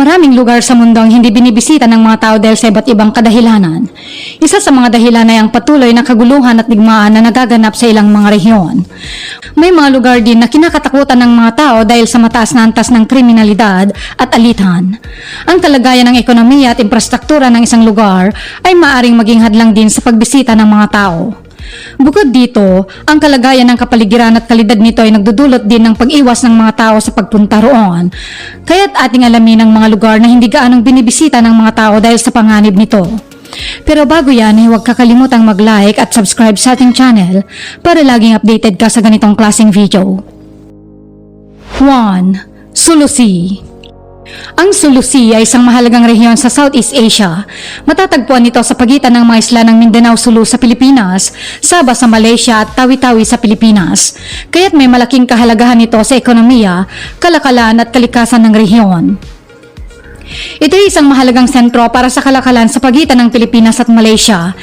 Maraming lugar sa mundo ang hindi binibisita ng mga tao dahil sa iba't ibang kadahilanan. Isa sa mga dahilan ay ang patuloy na kaguluhan at digmaan na nagaganap sa ilang mga rehiyon. May mga lugar din na kinakatakutan ng mga tao dahil sa mataas na antas ng kriminalidad at alitan. Ang kalagayan ng ekonomiya at infrastruktura ng isang lugar ay maaaring maging hadlang din sa pagbisita ng mga tao. Bukod dito, ang kalagayan ng kapaligiran at kalidad nito ay nagdudulot din ng pag-iwas ng mga tao sa pagpunta roon. Kaya't ating alamin ang mga lugar na hindi gaanong binibisita ng mga tao dahil sa panganib nito. Pero bago yan, huwag kakalimutang mag-like at subscribe sa ating channel para laging updated ka sa ganitong klaseng video. 1. Sulu Sea. Ang Sulu Sea ay isang mahalagang rehiyon sa Southeast Asia. Matatagpuan ito sa pagitan ng mga isla ng Mindanao Sulu sa Pilipinas, Sabah sa Malaysia at Tawi-Tawi sa Pilipinas. Kaya't may malaking kahalagahan nito sa ekonomiya, kalakalan at kalikasan ng rehiyon. Ito ay isang mahalagang sentro para sa kalakalan sa pagitan ng Pilipinas at Malaysia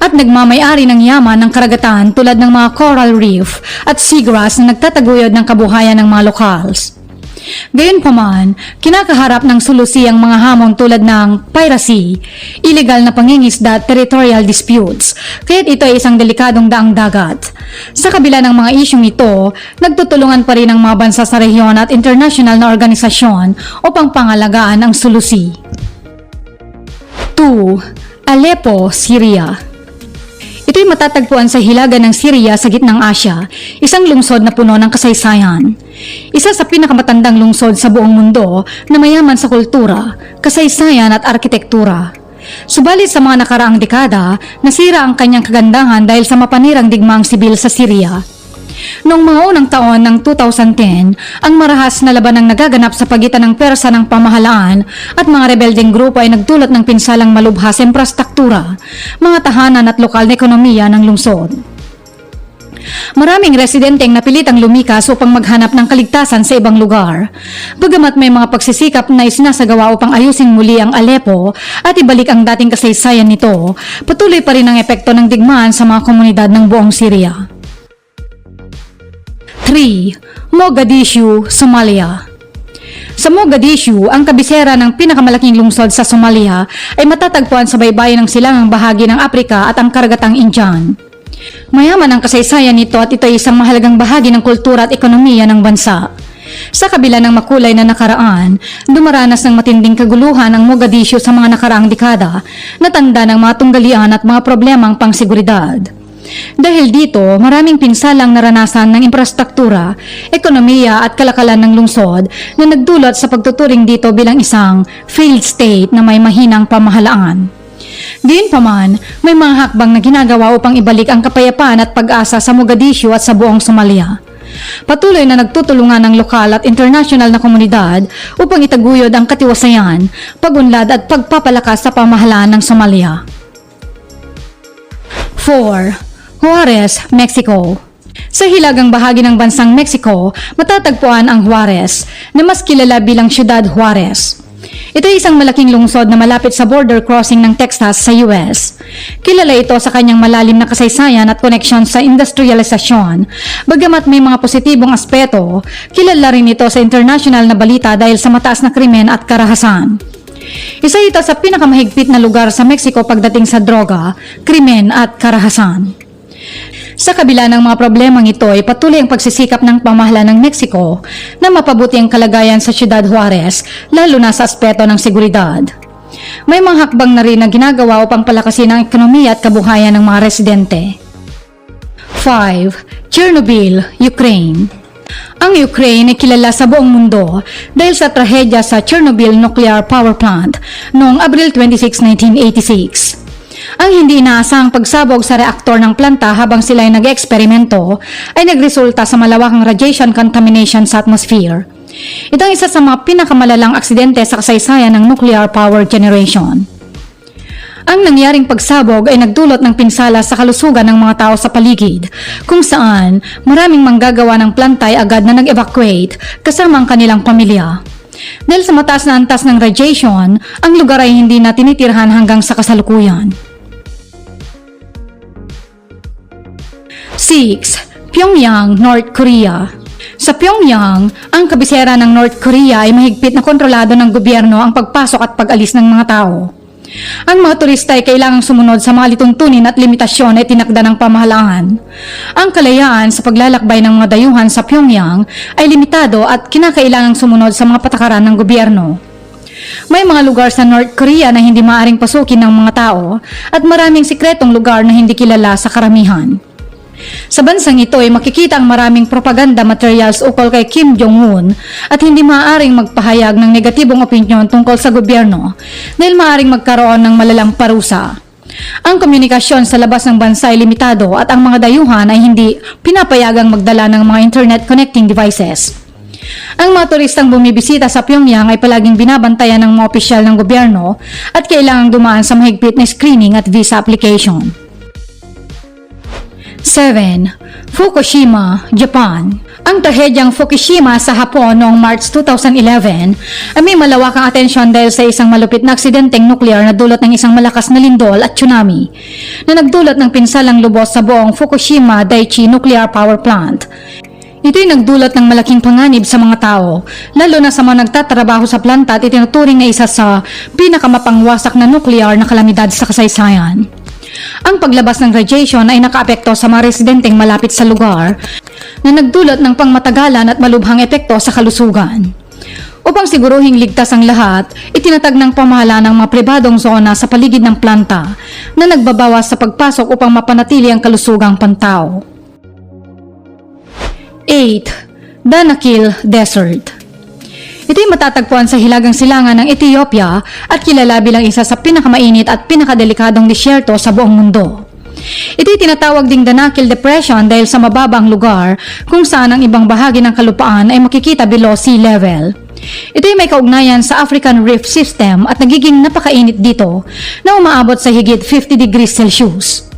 at nagmamay-ari ng yaman ng karagatan tulad ng mga coral reef at seagrass na nagtataguyod ng kabuhayan ng mga locals. Gayunpaman, kinakaharap ng Sulu Sea ang mga hamon tulad ng piracy, illegal na pangingisda at territorial disputes, kaya't ito ay isang delikadong daang dagat. Sa kabila ng mga isyong ito, nagtutulungan pa rin ang mga bansa sa rehiyon at international na organisasyon upang pangalagaan ang Sulu Sea. 2. Aleppo, Syria. Ito'y matatagpuan sa hilaga ng Syria sa gitnang Asya, isang lungsod na puno ng kasaysayan. Isa sa pinakamatandang lungsod sa buong mundo na mayaman sa kultura, kasaysayan at arkitektura. Subalit sa mga nakaraang dekada, nasira ang kanyang kagandahan dahil sa mapanirang digmaang sibil sa Syria. Noong mga unang taon ng 2010, ang marahas na labanang nagaganap sa pagitan ng pwersa ng pamahalaan at mga rebeldeng grupo ay nagdulot ng pinsalang malubha sa infrastruktura, mga tahanan at lokal na ekonomiya ng lungsod. Maraming residente ang napilitang lumikas upang maghanap ng kaligtasan sa ibang lugar. Bagamat may mga pagsisikap na isinasagawa upang ayusin muli ang Aleppo at ibalik ang dating kasaysayan nito, patuloy pa rin ang epekto ng digmaan sa mga komunidad ng buong Syria. 3. Mogadishu, Somalia. Sa Mogadishu, ang kabisera ng pinakamalaking lungsod sa Somalia ay matatagpuan sa baybayin ng silangang bahagi ng Afrika at ang karagatang Indian. Mayaman ang kasaysayan nito at ito ay isang mahalagang bahagi ng kultura at ekonomiya ng bansa. Sa kabila ng makulay na nakaraan, dumaranas ng matinding kaguluhan ang Mogadishu sa mga nakaraang dekada na tanda ng mga tunggalian at mga problemang pangseguridad. Dahil dito, maraming pinsalang naranasan ng infrastruktura, ekonomiya at kalakalan ng lungsod na nagdulot sa pagtuturing dito bilang isang failed state na may mahinang pamahalaan. Gayunpaman, may mga hakbang na ginagawa upang ibalik ang kapayapaan at pag-asa sa Mogadishu at sa buong Somalia. Patuloy na nagtutulungan ng lokal at international na komunidad upang itaguyod ang katiwasayan, pag-unlad at pagpapalakas sa pamahalaan ng Somalia. 4. Juarez, Mexico. Sa hilagang bahagi ng bansang Mexico, matatagpuan ang Juarez, na mas kilala bilang Ciudad Juarez. Ito ay isang malaking lungsod na malapit sa border crossing ng Texas sa US. Kilala ito sa kanyang malalim na kasaysayan at koneksyon sa industrialisasyon. Bagamat may mga positibong aspeto, kilala rin ito sa international na balita dahil sa mataas na krimen at karahasan. Isa ito sa pinakamahigpit na lugar sa Mexico pagdating sa droga, krimen at karahasan. Sa kabila ng mga problemang ito ay patuloy ang pagsisikap ng pamahalaan ng Mexico na mapabuti ang kalagayan sa Ciudad Juarez, lalo na sa aspeto ng seguridad. May mga hakbang na rin na ginagawa upang palakasin ang ekonomiya at kabuhayan ng mga residente. 5. Chernobyl, Ukraine. Ang Ukraine ay kilala sa buong mundo dahil sa trahedya sa Chernobyl Nuclear Power Plant noong Abril 26, 1986. Ang hindi inaasahang pagsabog sa reaktor ng planta habang sila ay nag-eksperimento ay nagresulta sa malawakang radiation contamination sa atmosphere. Ito ang isa sa mga pinakamalalang aksidente sa kasaysayan ng nuclear power generation. Ang nangyaring pagsabog ay nagdulot ng pinsala sa kalusugan ng mga tao sa paligid, kung saan maraming manggagawa ng planta ay agad na nag-evacuate kasama ang kanilang pamilya. Dahil sa mataas na antas ng radiation, ang lugar ay hindi na tinitirhan hanggang sa kasalukuyan. 6. Pyongyang, North Korea. Sa Pyongyang, ang kabisera ng North Korea ay mahigpit na kontrolado ng gobyerno ang pagpasok at pag-alis ng mga tao. Ang mga turista ay kailangang sumunod sa mga lituntunin at limitasyon na itinakda ng pamahalaan. Ang kalayaan sa paglalakbay ng mga dayuhan sa Pyongyang ay limitado at kinakailangang sumunod sa mga patakaran ng gobyerno. May mga lugar sa North Korea na hindi maaaring pasukin ng mga tao at maraming sikretong lugar na hindi kilala sa karamihan. Sa bansang ito ay makikita ang maraming propaganda materials ukol kay Kim Jong-un at hindi maaaring magpahayag ng negatibong opinyon tungkol sa gobyerno dahil maaaring magkaroon ng malalang parusa. Ang komunikasyon sa labas ng bansa ay limitado at ang mga dayuhan ay hindi pinapayagang magdala ng mga internet connecting devices. Ang mga turistang bumibisita sa Pyongyang ay palaging binabantayan ng mga opisyal ng gobyerno at kailangang dumaan sa mahigpit na screening at visa application. 7. Fukushima, Japan. Ang trahedyang Fukushima sa Hapon noong March 2011 ay may malawakang atensyon dahil sa isang malupit na aksidenteng nuklear na dulot ng isang malakas na lindol at tsunami na nagdulot ng pinsalang lubos sa buong Fukushima Daiichi Nuclear Power Plant. Ito'y nagdulot ng malaking panganib sa mga tao, lalo na sa mga nagtatrabaho sa planta at itinuturing na isa sa pinakamapangwasak na nuklear na kalamidad sa kasaysayan. Ang paglabas ng radiation ay nakaapekto sa mga residenteng malapit sa lugar na nagdulot ng pangmatagalan at malubhang epekto sa kalusugan. Upang siguruhing ligtas ang lahat, itinatag ng pamahalaan ng mga pribadong zona sa paligid ng planta na nagbabawas sa pagpasok upang mapanatili ang kalusugang pantao. 8. Danakil Desert. Ito'y matatagpuan sa hilagang silangan ng Ethiopia at kilala bilang isa sa pinakamainit at pinakadelikadong disyerto sa buong mundo. Ito'y tinatawag ding Danakil Depression dahil sa mababang lugar kung saan ang ibang bahagi ng kalupaan ay makikita below sea level. Ito'y may kaugnayan sa African Rift System at nagiging napakainit dito na umaabot sa higit 50 degrees Celsius.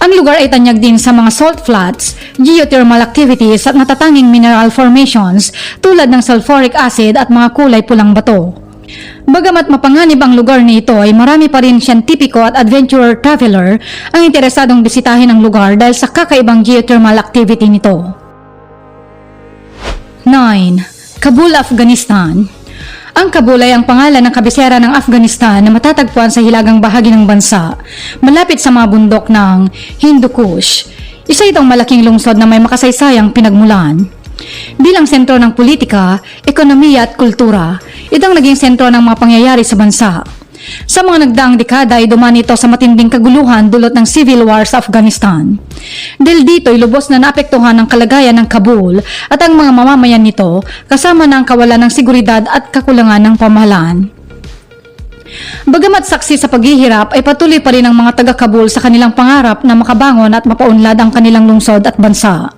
Ang lugar ay tanyag din sa mga salt flats, geothermal activities at natatanging mineral formations tulad ng sulfuric acid at mga kulay pulang bato. Bagamat mapanganib ang lugar nito ay marami pa rin siyentipiko at adventurer traveler ang interesadong bisitahin ang lugar dahil sa kakaibang geothermal activity nito. 9. Kabul, Afghanistan. Ang Kabul ay ang pangalan ng kabisera ng Afghanistan na matatagpuan sa hilagang bahagi ng bansa, malapit sa mga bundok ng Hindu Kush. Isa itong malaking lungsod na may makasaysayang pinagmulan. Bilang sentro ng politika, ekonomiya at kultura, itong naging sentro ng mga pangyayari sa bansa. Sa mga nagdaang dekada ay dumaan ito sa matinding kaguluhan dulot ng civil war sa Afghanistan. Dahil dito ay lubos na naapektuhan ang kalagayan ng Kabul at ang mga mamamayan nito kasama ng kawalan ng seguridad at kakulangan ng pamahalaan. Bagamat saksi sa paghihirap ay patuloy pa rin ang mga taga-Kabul sa kanilang pangarap na makabangon at mapaunlad ang kanilang lungsod at bansa.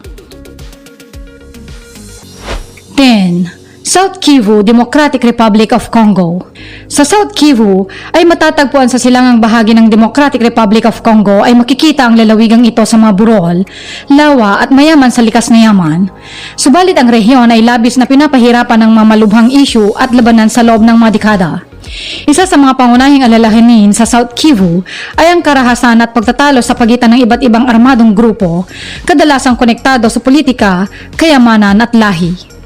10. South Kivu, Democratic Republic of Congo. Sa South Kivu ay matatagpuan sa silangang bahagi ng Democratic Republic of Congo ay makikita ang lalawigang ito sa mga burol, lawa at mayaman sa likas na yaman. Subalit ang rehiyon ay labis na pinapahirapan ng mga malubhang issue at labanan sa loob ng mga dekada. Isa sa mga pangunahing alalahanin sa South Kivu ay ang karahasan at pagtatalo sa pagitan ng iba't ibang armadong grupo, kadalasang konektado sa politika, kayamanan at lahi.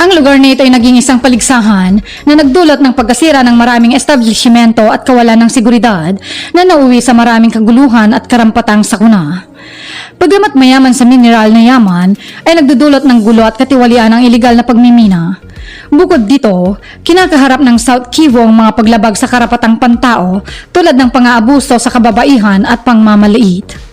Ang lugar na ito ay naging isang paligsahan na nagdulot ng pagkasira ng maraming establishmento at kawalan ng seguridad na nauwi sa maraming kaguluhan at karampatang sakuna. Bagamat mayaman sa mineral na yaman, ay nagdudulot ng gulo at katiwalian ng iligal na pagmimina. Bukod dito, kinakaharap ng South Kivu ang mga paglabag sa karapatang pantao tulad ng pang-aabuso sa kababaihan at pangmamaliit.